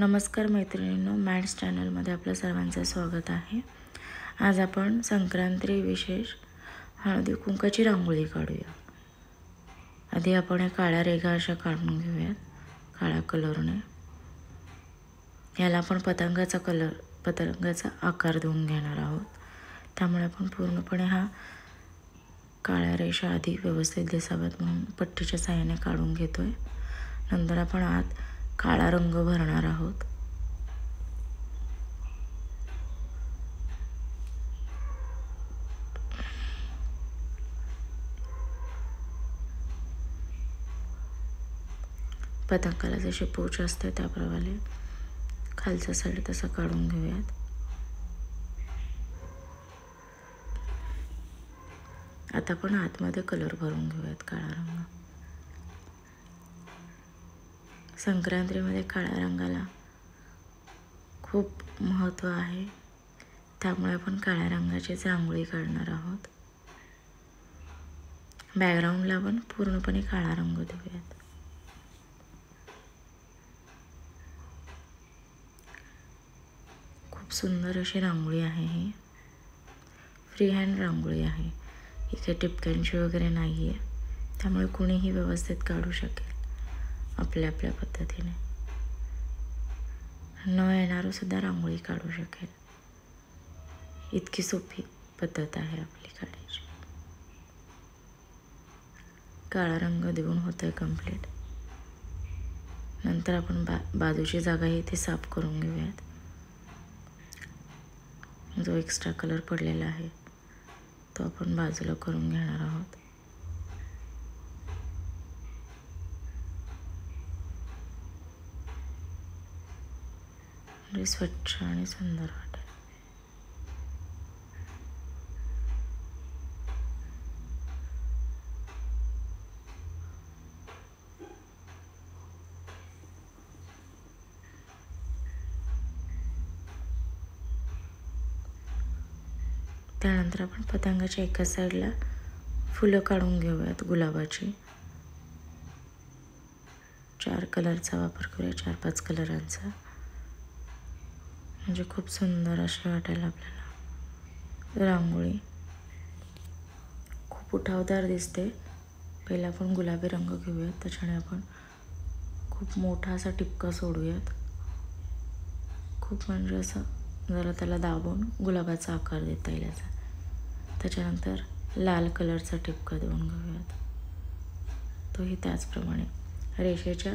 नमस्कार मैत्रिणींनो, मॅट्स चॅनलमध्ये आपलं सर्वांचं स्वागत आहे। आज आपण संक्रांती विशेष हळदी कुंकाची रांगोळी काढूया। आधी आपण काळ्या रेघा अशा काढून घेऊयात काळ्या कलरने। याला आपण पतंगाचा आकार देऊन घेणार आहोत। त्यामुळे आपण पूर्णपणे हा काळ्या रेषा आधी व्यवस्थित दिसाव्यात म्हणून पट्टीच्या साहाय्याने काढून घेतोय। नंतर आपण आत काळा रंग भरणार आहोत। पतंगाला जशी पोच असते त्याप्रमाणे खालचा साईड तसा काढून घेऊयात। आता आपण आतमध्ये कलर भरून घेऊयात काळा रंग। संक्रांतीमध्ये काळ्या रंगाला खूप महत्त्व आहे, त्यामुळे आपण काळ्या रंगाचीच रांगोळी काढणार आहोत। बॅकग्राऊंडला आपण पूर्णपणे काळा रंग देऊयात। खूप सुंदर अशी रांगोळी आहे ही। फ्री हँड रांगोळी आहे, इथे टिपक्यांची वगैरे नाही आहे, त्यामुळे कुणीही व्यवस्थित काढू शकेल आपल्या आपल्या पद्धतीने। न येणारं सुद्धा रांगोळी काढू शकेल, इतकी सोपी पद्धत आहे आपली काढायची। काळा रंग देऊन होतंय कंप्लीट। नंतर आपण बाजूची जागा इथे साफ करून घेऊयात। जो एक्स्ट्रा कलर पडलेला आहे तो आपण बाजूला करून घेणार आहोत। म्हणजे स्वच्छ आणि सुंदर वाटेल। त्यानंतर आपण पतंगाच्या एका साईडला फुलं काढून घेऊयात गुलाबाची। 4 कलरचा वापर करूया, 4-5 कलरांचा, म्हणजे खूप सुंदर अशी वाटेल आपल्याला रांगोळी। खूप उठावदार दिसते। पहिला आपण गुलाबी रंग घेऊयात, त्याच्याने आपण खूप मोठा असा टिपका सोडूयात। खूप म्हणजे असं जरा त्याला दाबून गुलाबाचा आकार देता येईल याचा। त्याच्यानंतर लाल कलरचा टिपका देऊन घेऊयात, तोही त्याचप्रमाणे रेषेच्या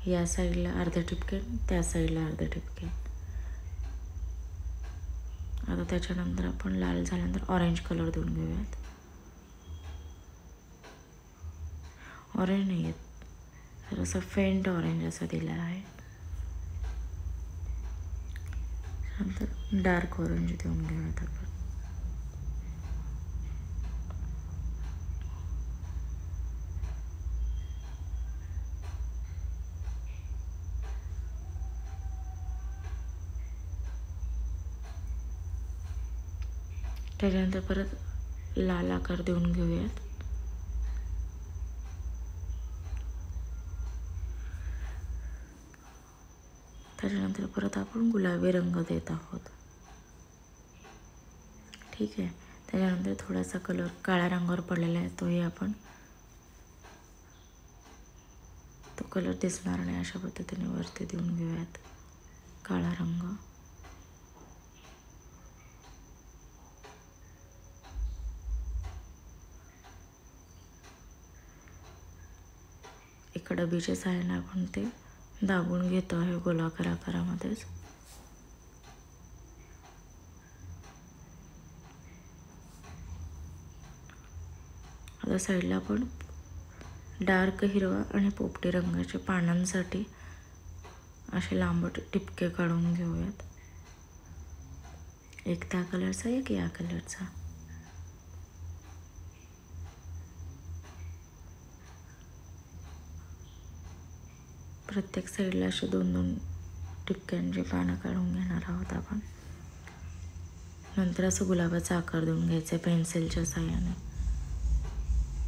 या साईडला अर्धे टिपके, त्या साईडला अर्धे टिपके। आता त्याच्यानंतर आपण लाल झाल्यानंतर ऑरेंज कलर देऊन घेऊयात। ऑरेंज नाही आहेत, तर असं फेंट ऑरेंज असा दिला आहे। नंतर डार्क ऑरेंज देऊन घेऊयात आपण। त्याच्यानंतर परत लाल आकार देऊन घेऊयात। त्याच्यानंतर परत आपण गुलाबी रंग देत आहोत। ठीक आहे। त्याच्यानंतर थोडासा कलर काळ्या रंगावर पडलेला आहे, तोही आपण तो कलर दिसणार नाही अशा पद्धतीने वरती देऊन घेऊयात काळा रंग। एका डबीच्या साहाय्याने आपण ते दाबून घेतो आहे गोलाकार आकारामध्येच। आता साईडला आपण डार्क हिरवा आणि पोपटी रंगाच्या पानांसाठी असे लांबट टिपके काढून घेऊयात। एक त्या कलरचा, एक या कलरचा। प्रत्येक साईडला असे 2-2 टिपक्यांचे पानं काढून घेणार आहोत आपण। नंतर असं गुलाबाचा आकार देऊन घ्यायचा पेन्सिलच्या साहाय्याने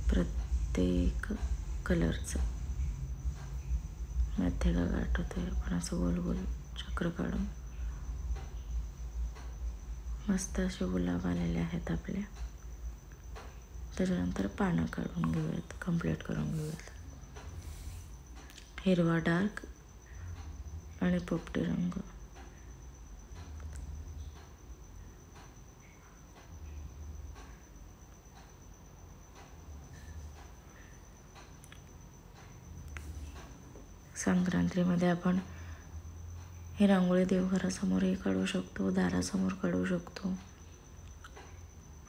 प्रत्येक कलरचं। मध्यगा गाठवतोय आपण असं गोल गोल चक्र काढून. मस्त असे गुलाब आलेले आहेत आपल्या. त्याच्यानंतर पानं काढून घेऊयात, कंप्लीट करून घेऊयात. हिरवा डार्क आणि पोपटी रंग. संक्रांतीमध्ये आपण ही रांगोळी देवघरासमोरही काढू शकतो, दारासमोर काढू शकतो,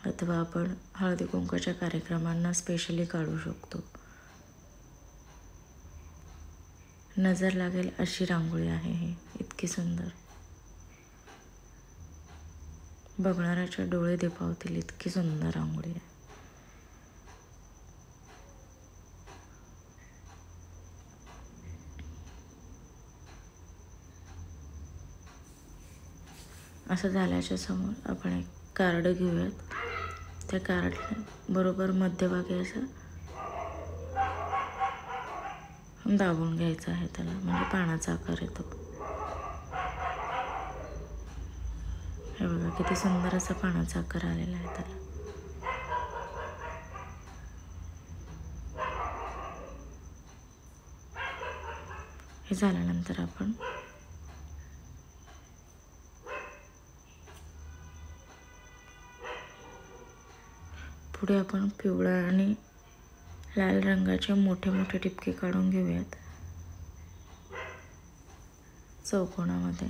अथवा आपण हळदी कुंकवाच्या कार्यक्रमांना स्पेशली काढू शकतो. नजर लागेल अशी रांगोळी आहे ही, इतकी सुंदर. बघणाऱ्याचे डोळे दिपावतील इतकी सुंदर रांगोळी आहे. असं झाल्याच्या समोर आपण एक कार्ड घेऊयात. त्या कार्डला बरोबर मध्यभागी असं दाबून घ्यायचं आहे त्याला, म्हणजे पानाचा आकार येतो. हे बघा किती सुंदर असा पानाचा आकार आलेला आहे त्याला. हे झाल्यानंतर आपण पुढे आपण पिवळा आणि लाल रंगाचे मोठे मोठे टिपके काढून घेऊयात चौकोनामध्ये.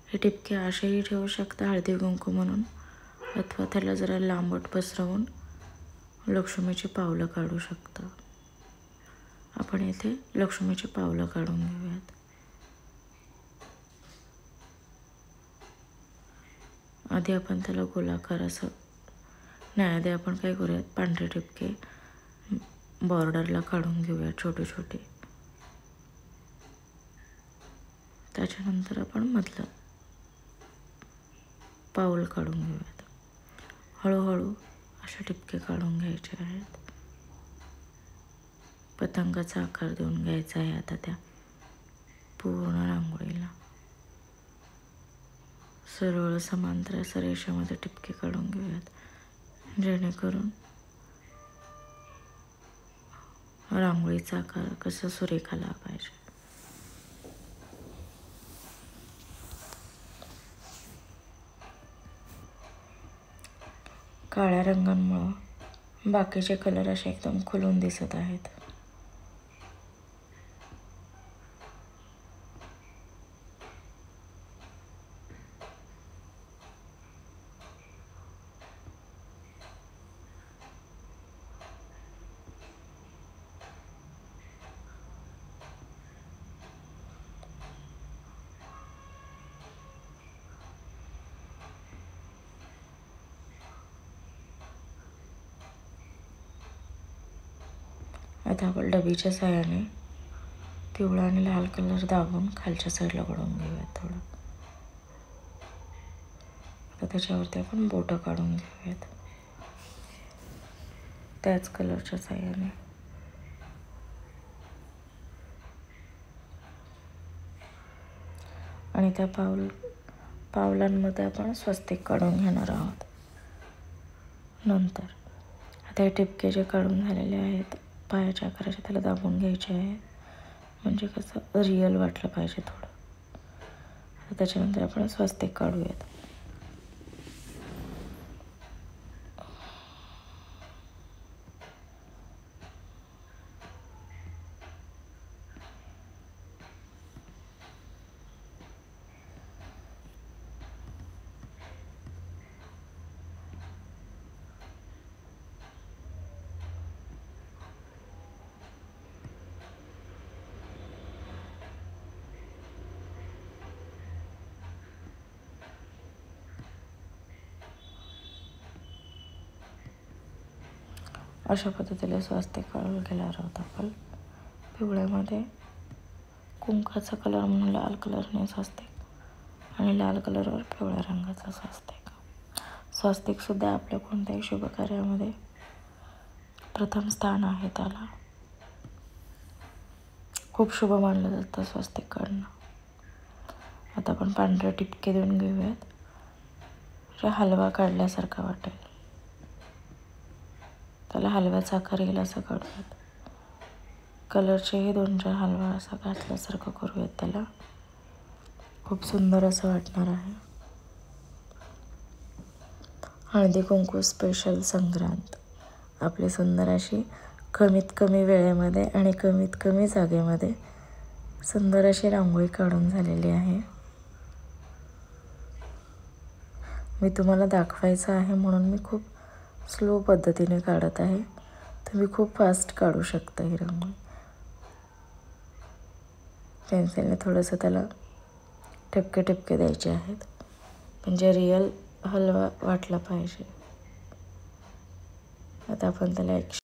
हे टिपके असेही ठेवू शकता हळदी कुंकू म्हणून, अथवा त्याला जरा लांबट पसरवून लक्ष्मीची पावलं काढू शकता. आपण इथे लक्ष्मीची पावलं काढून घेऊयात. आधी आपण त्याला गोलाकार असं नाही, आधी आपण काय करूयात, पांढरे टिपके बॉर्डरला काढून घेऊया छोटे छोटे. त्याच्यानंतर आपण मधलं पाऊल काढून घेऊयात. हळूहळू असे टिपके काढून घ्यायचे आहेत. पतंगाचा आकार देऊन घ्यायचा आहे आता त्या पूर्ण रांगोळीला. सरळ समांतर असं रेषेमध्ये टिपके काढून घेऊयात, जेणेकरून रांगोळीचा आकार कसा सुरेख आला पाहिजे. काळ्या रंगांमुळं बाकीचे कलर असे एकदम खुलून दिसत आहेत. आता आपण डबीच्या साहाय्याने पिवळा आणि लाल कलर दाबून खालच्या साईडला वळून घेऊयात थोडं. आता त्याच्यावरती आपण बोटं काढून घेऊयात त्याच कलरच्या साहाय्याने. आणि त्या पावलांमध्ये आपण स्वस्तिक काढून घेणार आहोत. नंतर आता हे टिपके जे काढून झालेले आहेत पायाच्या आकाराचे, त्याला दाबून घ्यायचे आहे, म्हणजे कसं रिअल वाटलं पाहिजे थोडं. त्याच्यानंतर आपण स्वस्तिक काढूयात. अशा पद्धतीने स्वस्तिक काढून घेणार आहोत आपण. पिवळ्यामध्ये कुंकाचा कलर म्हणून लाल कलरने स्वस्तिक, आणि लाल कलरवर पिवळ्या रंगाचा स्वस्तिक. स्वस्तिकसुद्धा आपल्या कोणत्याही शुभ कार्यामध्ये प्रथम स्थान आहे त्याला. खूप शुभ मानलं जातं स्वस्तिक काढणं. आता आपण पांढरे टिपके देऊन घेऊयात. हलवा काढल्यासारखा वाटेल, त्याला हलव्याचा आकार येईल असं काढूयात. कलरचेही 2-4 हलवा असा घातल्यासारखं करूयात. त्याला खूप सुंदर असं वाटणार आहे. हळदी कुंकू स्पेशल संक्रांत आपली सुंदर अशी कमीत कमी वेळेमध्ये आणि कमीत कमी जागेमध्ये सुंदर अशी रांगोळी काढून झालेली आहे. मी तुम्हाला दाखवायचं आहे म्हणून मी खूप स्लो पद्धतीने काढत आहे. तुम्ही खूप फास्ट काढू शकता ही रांगोळी. पेन्सिलने थोडंसं त्याला ठिपके ठिपके द्यायचे आहेत, म्हणजे रिअल हलवा वाटला पाहिजे. आता आपण त्याला एक